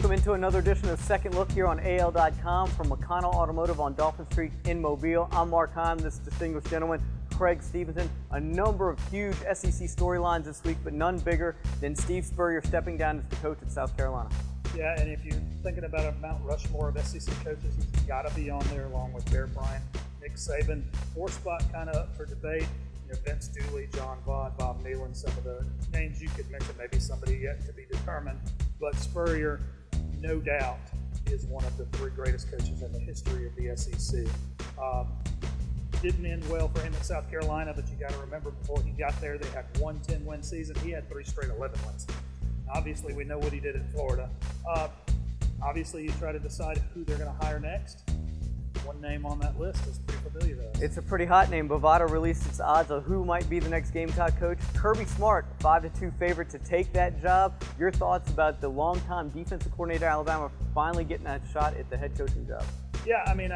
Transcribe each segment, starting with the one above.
Welcome into another edition of Second Look here on AL.com from McConnell Automotive on Dolphin Street in Mobile. I'm Mark Heim, this distinguished gentleman, Creg Stephenson. A number of huge SEC storylines this week, but none bigger than Steve Spurrier stepping down as the coach at South Carolina. Yeah, and if you're thinking about a Mount Rushmore of SEC coaches, he's got to be on there along with Bear Bryant, Nick Saban. Fourth spot kind of up for debate. You know, Vince Dooley, John Vaught, Bob Nealon, some of the names you could mention, maybe somebody yet to be determined. But Spurrier, no doubt, is one of the three greatest coaches in the history of the SEC. Didn't end well for him at South Carolina, but you got to remember before he got there, they had one 10-win season. He had 3 straight 11 wins. Obviously, we know what he did in Florida. Obviously, you try to decide who they're going to hire next. One name on that list is pretty familiar to us. It's a pretty hot name. Bovada released its odds of who might be the next Gamecock coach. Kirby Smart, 5-2 favorite to take that job. Your thoughts about the longtime defensive coordinator at Alabama finally getting that shot at the head coaching job? Yeah, I mean,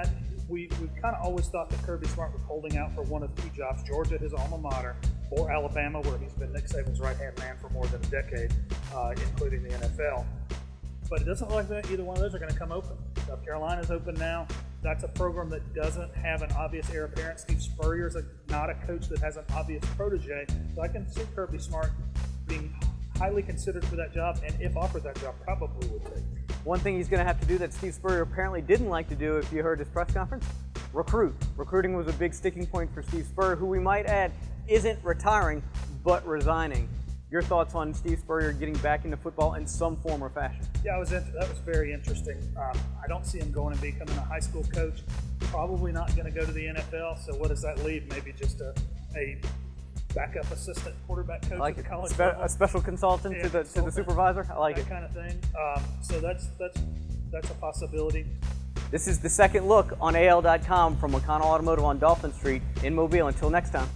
we've kind of always thought that Kirby Smart was holding out for one of 2 jobs, Georgia, his alma mater, or Alabama, where he's been Nick Saban's right-hand man for more than a decade, including the NFL. But it doesn't look like either one of those are going to come open. South Carolina's open now. That's a program that doesn't have an obvious heir apparent. Steve Spurrier is not a coach that has an obvious protege. So I can see Kirby Smart being highly considered for that job, and if offered that job, probably would take. One thing he's going to have to do that Steve Spurrier apparently didn't like to do, if you heard his press conference, recruit. Recruiting was a big sticking point for Steve Spurrier, who we might add isn't retiring, but resigning. Your thoughts on Steve Spurrier getting back into football in some form or fashion? Yeah, that was very interesting. I don't see him going and becoming a high school coach. Probably not going to go to the NFL. So what does that leave? Maybe just a backup assistant quarterback coach at the college level. A special consultant to the supervisor. I like that kind of thing. So that's a possibility. This is the Second Look on AL.com from McConnell Automotive on Dolphin Street in Mobile. Until next time.